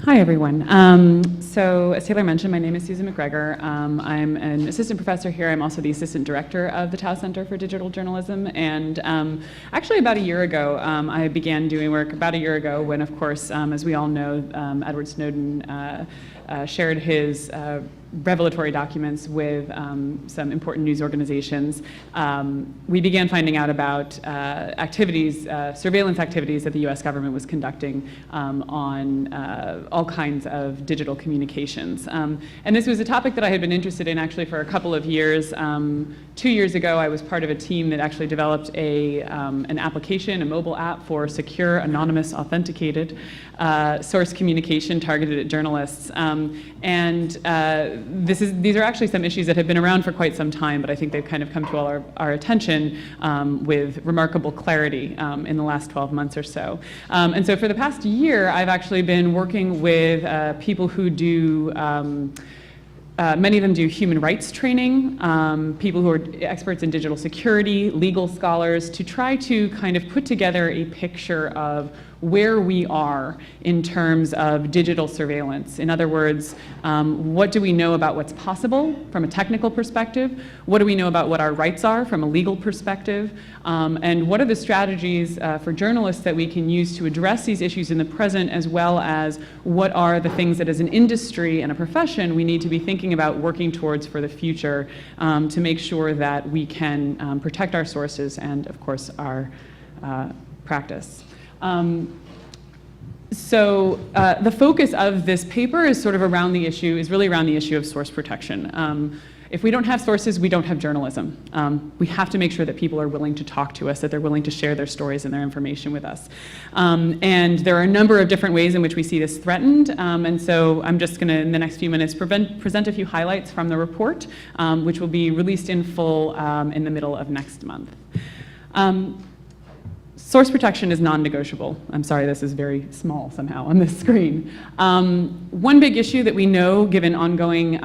Hi, everyone. So as Taylor mentioned, my name is Susan McGregor. I'm an assistant professor here. I'm also the assistant director of the Tau Center for Digital Journalism. And actually about a year ago, I began doing work about a year ago when, of course, as we all know, Edward Snowden shared his revelatory documents with some important news organizations. We began finding out about surveillance activities that the US government was conducting on all kinds of digital communications. And this was a topic that I had been interested in actually for a couple of years. 2 years ago, I was part of a team that actually developed an application, a mobile app for secure, anonymous, authenticated source communication targeted at journalists. These are actually some issues that have been around for quite some time, but I think they've kind of come to all our attention with remarkable clarity in the last 12 months or so. And so for the past year, I've actually been working with people who do many of them do human rights training, people who are experts in digital security, legal scholars, to try to kind of put together a picture of where we are in terms of digital surveillance. In other words, what do we know about what's possible from a technical perspective? What do we know about what our rights are from a legal perspective? And what are the strategies for journalists that we can use to address these issues in the present, as well as what are the things that as an industry and a profession we need to be thinking about working towards for the future to make sure that we can protect our sources and, of course, our practice. So the focus of this paper is sort of really around the issue of source protection. If we don't have sources, we don't have journalism. We have to make sure that people are willing to talk to us, that they're willing to share their stories and their information with us. And there are a number of different ways in which we see this threatened. And so I'm just going to, in the next few minutes, present a few highlights from the report, which will be released in full in the middle of next month. Source protection is non-negotiable. I'm sorry, this is very small somehow on this screen. One big issue that we know, given ongoing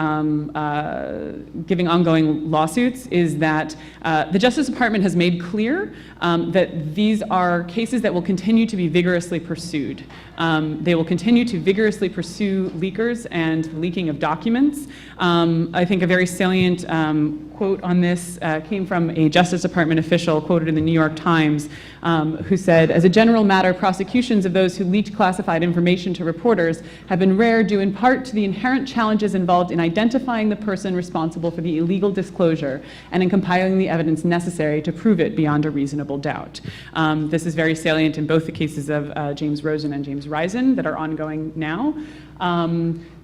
lawsuits, is that the Justice Department has made clear that these are cases that will continue to be vigorously pursued. They will continue to vigorously pursue leakers and leaking of documents. I think a very salient quote on this came from a Justice Department official quoted in the New York Times, who said, "As a general matter, prosecutions of those who leaked classified information to reporters have been rare, due in part to the inherent challenges involved in identifying the person responsible for the illegal disclosure and in compiling the evidence necessary to prove it beyond a reasonable doubt." This is very salient in both the cases of James Rosen and James Risen that are ongoing now.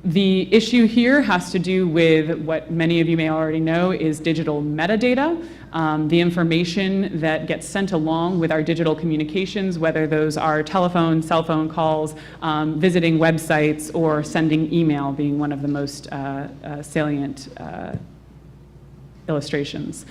The issue here has to do with what many of you may already know is digital metadata, the information that gets sent along with our digital communications, whether those are telephone, cell phone calls, visiting websites, or sending email being one of the most salient illustrations.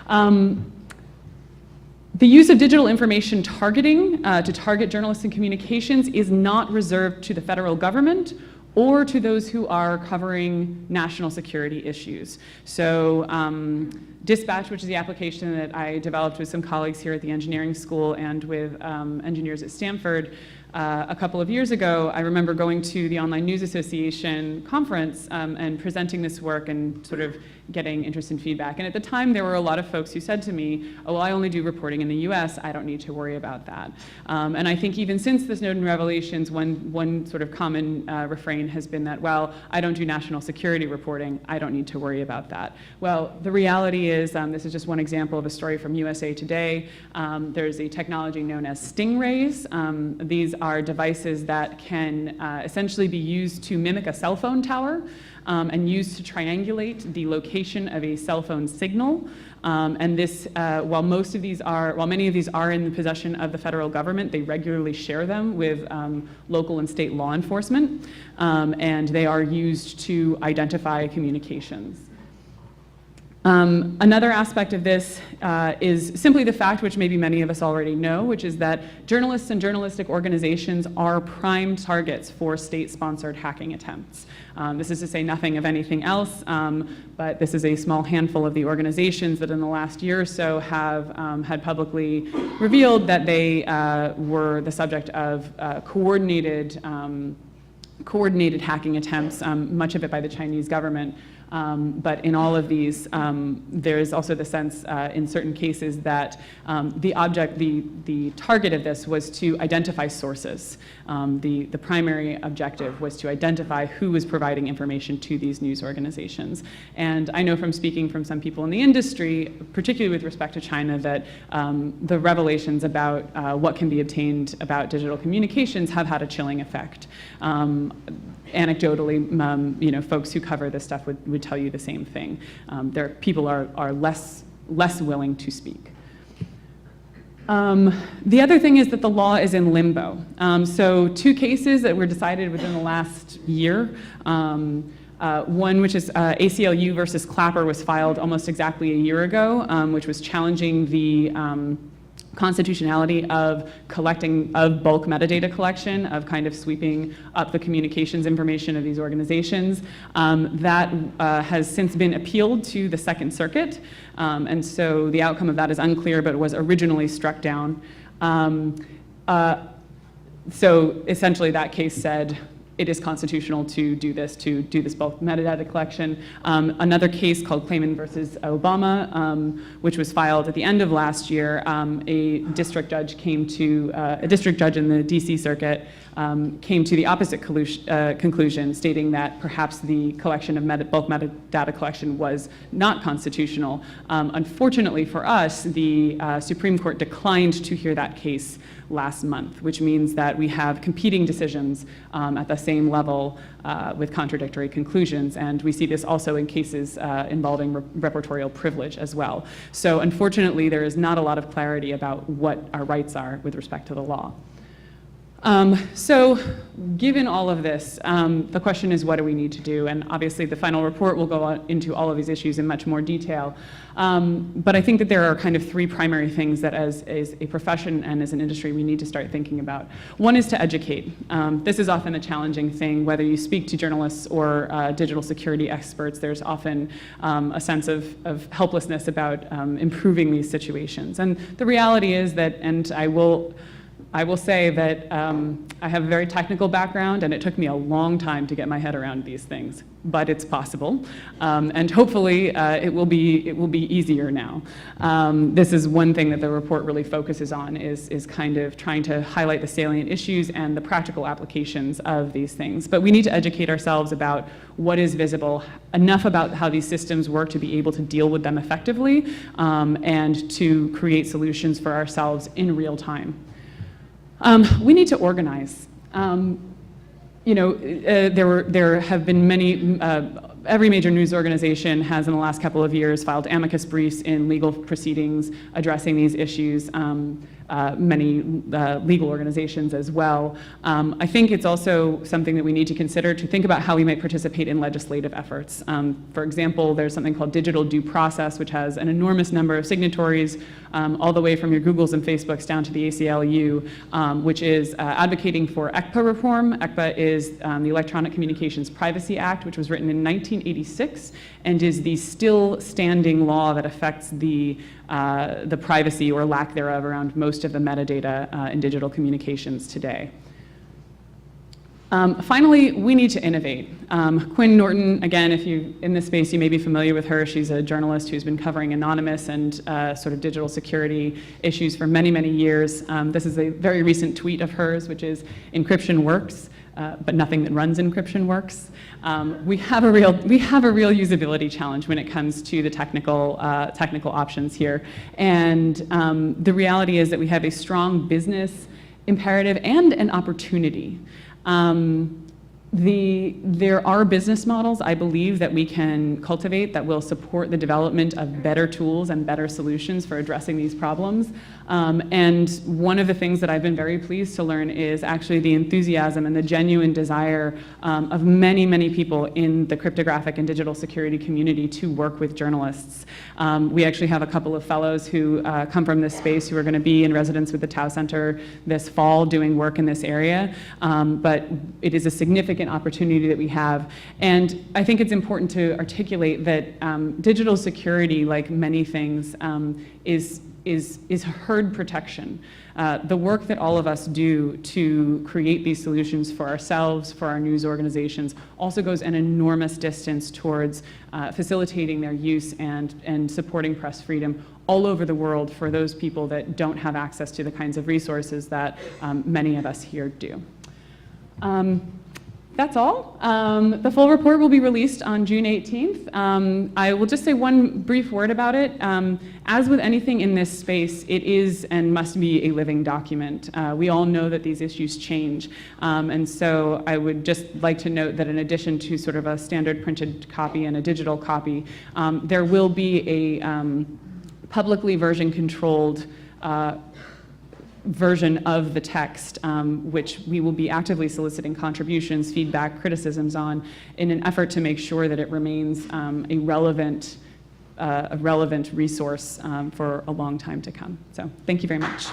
The use of digital information targeting to target journalists and communications is not reserved to the federal government or to those who are covering national security issues. So Dispatch, which is the application that I developed with some colleagues here at the engineering school and with engineers at Stanford, a couple of years ago, I remember going to the Online News Association conference and presenting this work and sort of getting interest and feedback. And at the time, there were a lot of folks who said to me, "Oh, well, I only do reporting in the US, I don't need to worry about that." And I think even since the Snowden revelations, one sort of common refrain has been that, well, I don't do national security reporting, I don't need to worry about that. Well, the reality is, this is just one example of a story from USA Today. There's a technology known as stingrays. These are devices that can essentially be used to mimic a cell phone tower and used to triangulate the location of a cell phone signal. And this, while many of these are in the possession of the federal government, they regularly share them with local and state law enforcement, and they are used to identify communications. Another aspect of this is simply the fact, which maybe many of us already know, which is that journalists and journalistic organizations are prime targets for state-sponsored hacking attempts. This is to say nothing of anything else, but this is a small handful of the organizations that in the last year or so have had publicly revealed that they were the subject of coordinated coordinated hacking attempts, much of it by the Chinese government. But in all of these, there is also the sense in certain cases that the target of this was to identify sources. The primary objective was to identify who was providing information to these news organizations. And I know from speaking from some people in the industry, particularly with respect to China, that the revelations about what can be obtained about digital communications have had a chilling effect. Anecdotally, folks who cover this stuff would tell you the same thing. People are less willing to speak. The other thing is that the law is in limbo. So 2 cases that were decided within the last year. One, which is ACLU versus Clapper, was filed almost exactly a year ago, which was challenging the constitutionality of bulk metadata collection, of kind of sweeping up the communications information of these organizations. That has since been appealed to the Second Circuit, and so the outcome of that is unclear, but it was originally struck down. So essentially that case said it is constitutional to do this bulk metadata collection. Another case called Clayman versus Obama, which was filed at the end of last year, a district judge in the DC circuit came to the opposite conclusion, stating that perhaps the collection of bulk metadata collection was not constitutional. Unfortunately for us, the Supreme Court declined to hear that case last month, which means that we have competing decisions at the same level with contradictory conclusions, and we see this also in cases involving reportorial privilege as well. So unfortunately, there is not a lot of clarity about what our rights are with respect to the law. So given all of this, the question is, what do we need to do? And obviously the final report will go into all of these issues in much more detail. But I think that there are kind of 3 primary things that as a profession and as an industry we need to start thinking about. One is to educate. This is often a challenging thing, whether you speak to journalists or digital security experts, there's often a sense of helplessness about improving these situations. And the reality is that, and I will say that I have a very technical background, and it took me a long time to get my head around these things, but it's possible, and hopefully it will be easier now. This is one thing that the report really focuses on, is kind of trying to highlight the salient issues and the practical applications of these things. But we need to educate ourselves about what is visible, enough about how these systems work to be able to deal with them effectively, and to create solutions for ourselves in real time. We need to organize. There have been many, every major news organization has in the last couple of years filed amicus briefs in legal proceedings addressing these issues. Many legal organizations as well. I think it's also something that we need to consider to think about how we might participate in legislative efforts. For example, there's something called digital due process, which has an enormous number of signatories, all the way from your Googles and Facebooks down to the ACLU, which is advocating for ECPA reform. ECPA is the Electronic Communications Privacy Act, which was written in 1986 and is the still standing law that affects the privacy or lack thereof around most of the metadata in digital communications today. Finally, we need to innovate. Quinn Norton, again, if you're in this space, you may be familiar with her. She's a journalist who's been covering anonymous and sort of digital security issues for many, many years. This is a very recent tweet of hers, which is, "Encryption works, but nothing that runs encryption works." We have a real usability challenge when it comes to the technical options here. And the reality is that we have a strong business imperative and an opportunity. There are business models, I believe, that we can cultivate that will support the development of better tools and better solutions for addressing these problems. And one of the things that I've been very pleased to learn is actually the enthusiasm and the genuine desire of many, many people in the cryptographic and digital security community to work with journalists. We actually have a couple of fellows who come from this space who are going to be in residence with the Tau Center this fall doing work in this area. But it is a significant opportunity that we have. And I think it's important to articulate that digital security, like many things, is herd protection. The work that all of us do to create these solutions for ourselves, for our news organizations, also goes an enormous distance towards facilitating their use and supporting press freedom all over the world for those people that don't have access to the kinds of resources that many of us here do. That's all. The full report will be released on June 18th. I will just say one brief word about it. As with anything in this space, it is and must be a living document. We all know that these issues change. And so I would just like to note that in addition to sort of a standard printed copy and a digital copy, there will be a publicly version controlled version of the text, which we will be actively soliciting contributions, feedback, criticisms on, in an effort to make sure that it remains a relevant resource for a long time to come. So thank you very much.